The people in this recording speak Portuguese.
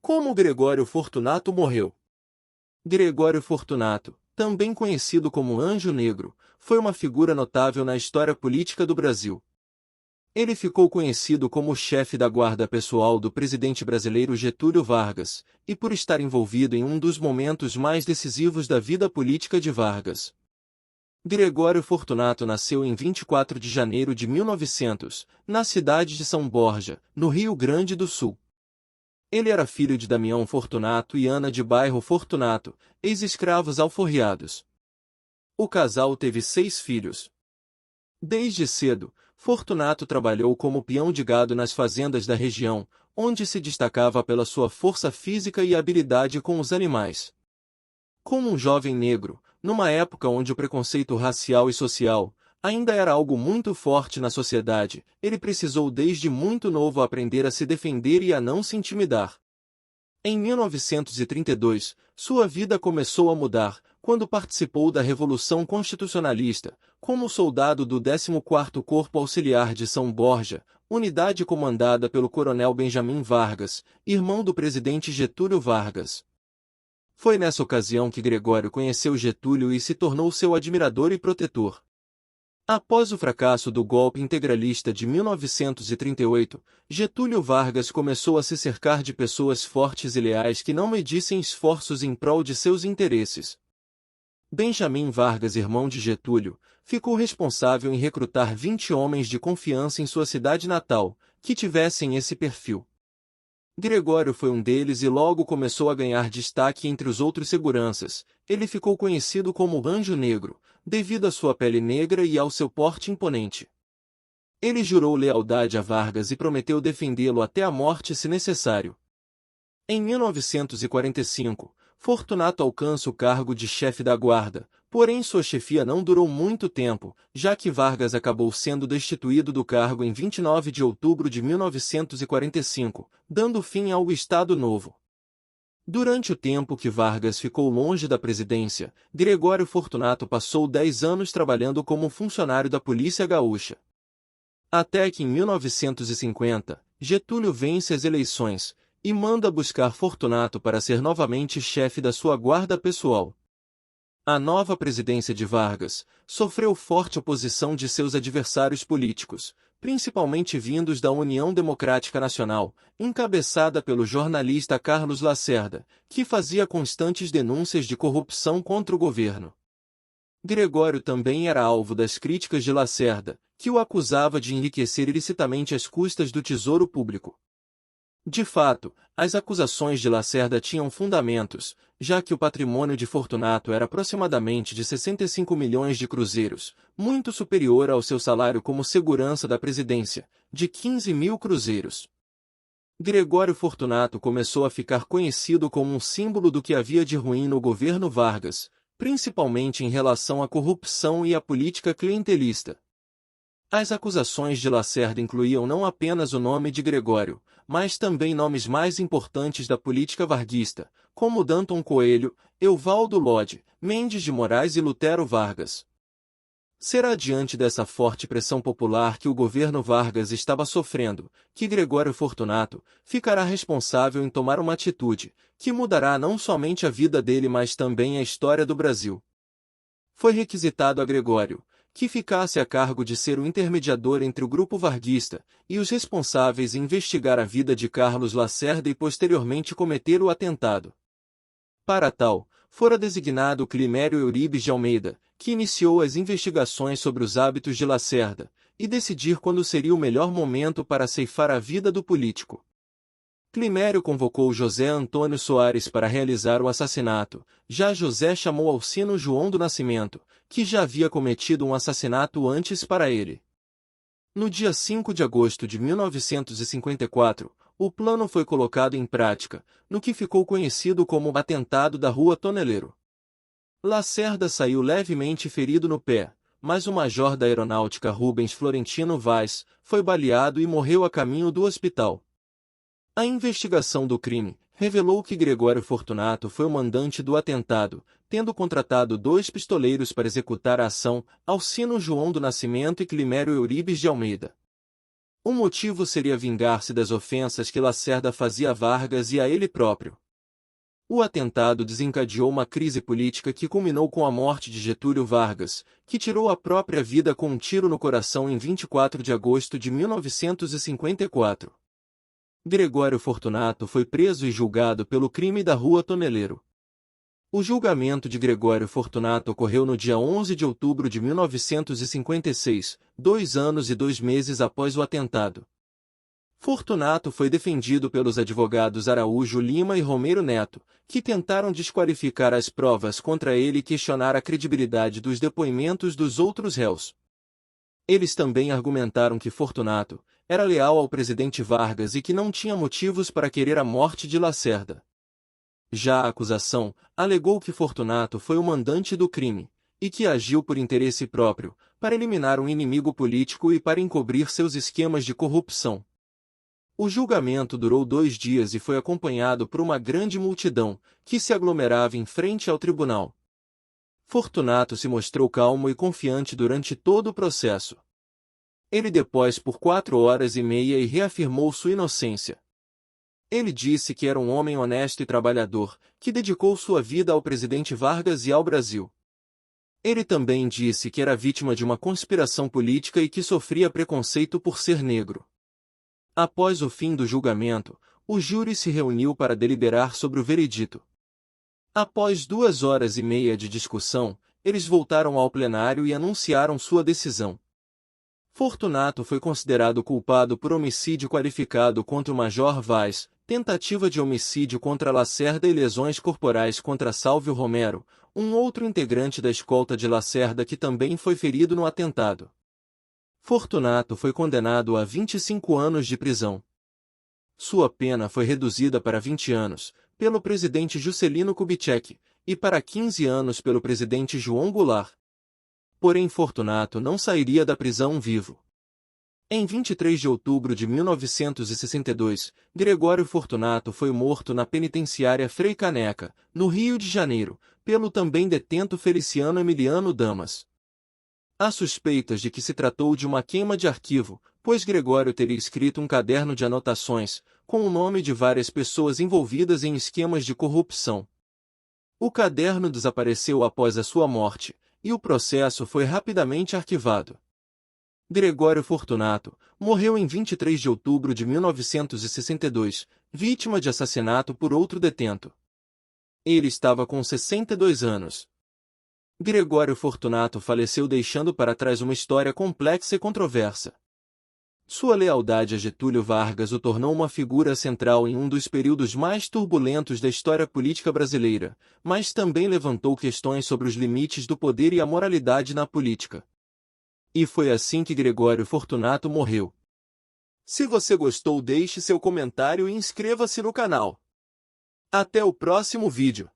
Como Gregório Fortunato morreu? Gregório Fortunato, também conhecido como Anjo Negro, foi uma figura notável na história política do Brasil. Ele ficou conhecido como o chefe da guarda pessoal do presidente brasileiro Getúlio Vargas, e por estar envolvido em um dos momentos mais decisivos da vida política de Vargas. Gregório Fortunato nasceu em 24 de janeiro de 1900, na cidade de São Borja, no Rio Grande do Sul. Ele era filho de Damião Fortunato e Ana de Bairro Fortunato, ex-escravos alforriados. O casal teve 6 filhos. Desde cedo, Fortunato trabalhou como peão de gado nas fazendas da região, onde se destacava pela sua força física e habilidade com os animais. Como um jovem negro, numa época onde o preconceito racial e social ainda era algo muito forte na sociedade, ele precisou desde muito novo aprender a se defender e a não se intimidar. Em 1932, sua vida começou a mudar, quando participou da Revolução Constitucionalista, como soldado do 14º Corpo Auxiliar de São Borja, unidade comandada pelo coronel Benjamin Vargas, irmão do presidente Getúlio Vargas. Foi nessa ocasião que Gregório conheceu Getúlio e se tornou seu admirador e protetor. Após o fracasso do golpe integralista de 1938, Getúlio Vargas começou a se cercar de pessoas fortes e leais que não medissem esforços em prol de seus interesses. Benjamin Vargas, irmão de Getúlio, ficou responsável em recrutar 20 homens de confiança em sua cidade natal, que tivessem esse perfil. Gregório foi um deles e logo começou a ganhar destaque entre os outros seguranças. Ele ficou conhecido como Anjo Negro, devido à sua pele negra e ao seu porte imponente. Ele jurou lealdade a Vargas e prometeu defendê-lo até a morte se necessário. Em 1945, Fortunato alcança o cargo de chefe da guarda, porém sua chefia não durou muito tempo, já que Vargas acabou sendo destituído do cargo em 29 de outubro de 1945, dando fim ao Estado Novo. Durante o tempo que Vargas ficou longe da presidência, Gregório Fortunato passou 10 anos trabalhando como funcionário da Polícia Gaúcha. Até que em 1950, Getúlio vence as eleições e manda buscar Fortunato para ser novamente chefe da sua guarda pessoal. A nova presidência de Vargas sofreu forte oposição de seus adversários políticos, principalmente vindos da União Democrática Nacional, encabeçada pelo jornalista Carlos Lacerda, que fazia constantes denúncias de corrupção contra o governo. Gregório também era alvo das críticas de Lacerda, que o acusava de enriquecer ilicitamente às custas do tesouro público. De fato, as acusações de Lacerda tinham fundamentos, já que o patrimônio de Fortunato era aproximadamente de 65 milhões de cruzeiros, muito superior ao seu salário como segurança da presidência, de 15 mil cruzeiros. Gregório Fortunato começou a ficar conhecido como um símbolo do que havia de ruim no governo Vargas, principalmente em relação à corrupção e à política clientelista. As acusações de Lacerda incluíam não apenas o nome de Gregório, mas também nomes mais importantes da política varguista, como Danton Coelho, Euvaldo Lodge, Mendes de Moraes e Lutero Vargas. Será diante dessa forte pressão popular que o governo Vargas estava sofrendo, que Gregório Fortunato ficará responsável em tomar uma atitude, que mudará não somente a vida dele mas também a história do Brasil. Foi requisitado a Gregório que ficasse a cargo de ser o intermediador entre o grupo varguista e os responsáveis em investigar a vida de Carlos Lacerda e posteriormente cometer o atentado. Para tal, fora designado Climério Euribes de Almeida, que iniciou as investigações sobre os hábitos de Lacerda, e decidir quando seria o melhor momento para ceifar a vida do político. Climério convocou José Antônio Soares para realizar o assassinato, já José chamou Alcino João do Nascimento, que já havia cometido um assassinato antes para ele. No dia 5 de agosto de 1954, o plano foi colocado em prática, no que ficou conhecido como o Atentado da Rua Toneleiro. Lacerda saiu levemente ferido no pé, mas o major da aeronáutica Rubens Florentino Vaz foi baleado e morreu a caminho do hospital. A investigação do crime revelou que Gregório Fortunato foi o mandante do atentado, tendo contratado 2 pistoleiros para executar a ação, Alcino João do Nascimento e Climério Euribes de Almeida. O motivo seria vingar-se das ofensas que Lacerda fazia a Vargas e a ele próprio. O atentado desencadeou uma crise política que culminou com a morte de Getúlio Vargas, que tirou a própria vida com um tiro no coração em 24 de agosto de 1954. Gregório Fortunato foi preso e julgado pelo crime da Rua Toneleiro. O julgamento de Gregório Fortunato ocorreu no dia 11 de outubro de 1956, 2 anos e 2 meses após o atentado. Fortunato foi defendido pelos advogados Araújo Lima e Romero Neto, que tentaram desqualificar as provas contra ele e questionar a credibilidade dos depoimentos dos outros réus. Eles também argumentaram que Fortunato era leal ao presidente Vargas e que não tinha motivos para querer a morte de Lacerda. Já a acusação alegou que Fortunato foi o mandante do crime, e que agiu por interesse próprio, para eliminar um inimigo político e para encobrir seus esquemas de corrupção. O julgamento durou 2 dias e foi acompanhado por uma grande multidão, que se aglomerava em frente ao tribunal. Fortunato se mostrou calmo e confiante durante todo o processo. Ele depôs por 4 horas e meia e reafirmou sua inocência. Ele disse que era um homem honesto e trabalhador, que dedicou sua vida ao presidente Vargas e ao Brasil. Ele também disse que era vítima de uma conspiração política e que sofria preconceito por ser negro. Após o fim do julgamento, o júri se reuniu para deliberar sobre o veredito. Após 2 horas e meia de discussão, eles voltaram ao plenário e anunciaram sua decisão. Fortunato foi considerado culpado por homicídio qualificado contra o Major Vaz, tentativa de homicídio contra Lacerda e lesões corporais contra Sálvio Romero, um outro integrante da escolta de Lacerda que também foi ferido no atentado. Fortunato foi condenado a 25 anos de prisão. Sua pena foi reduzida para 20 anos, pelo presidente Juscelino Kubitschek, e para 15 anos pelo presidente João Goulart. Porém Fortunato não sairia da prisão vivo. Em 23 de outubro de 1962, Gregório Fortunato foi morto na penitenciária Frei Caneca, no Rio de Janeiro, pelo também detento Feliciano Emiliano Damas. Há suspeitas de que se tratou de uma queima de arquivo, pois Gregório teria escrito um caderno de anotações, com o nome de várias pessoas envolvidas em esquemas de corrupção. O caderno desapareceu após a sua morte, e o processo foi rapidamente arquivado. Gregório Fortunato morreu em 23 de outubro de 1962, vítima de assassinato por outro detento. Ele estava com 62 anos. Gregório Fortunato faleceu deixando para trás uma história complexa e controversa. Sua lealdade a Getúlio Vargas o tornou uma figura central em um dos períodos mais turbulentos da história política brasileira, mas também levantou questões sobre os limites do poder e a moralidade na política. E foi assim que Gregório Fortunato morreu. Se você gostou, deixe seu comentário e inscreva-se no canal. Até o próximo vídeo.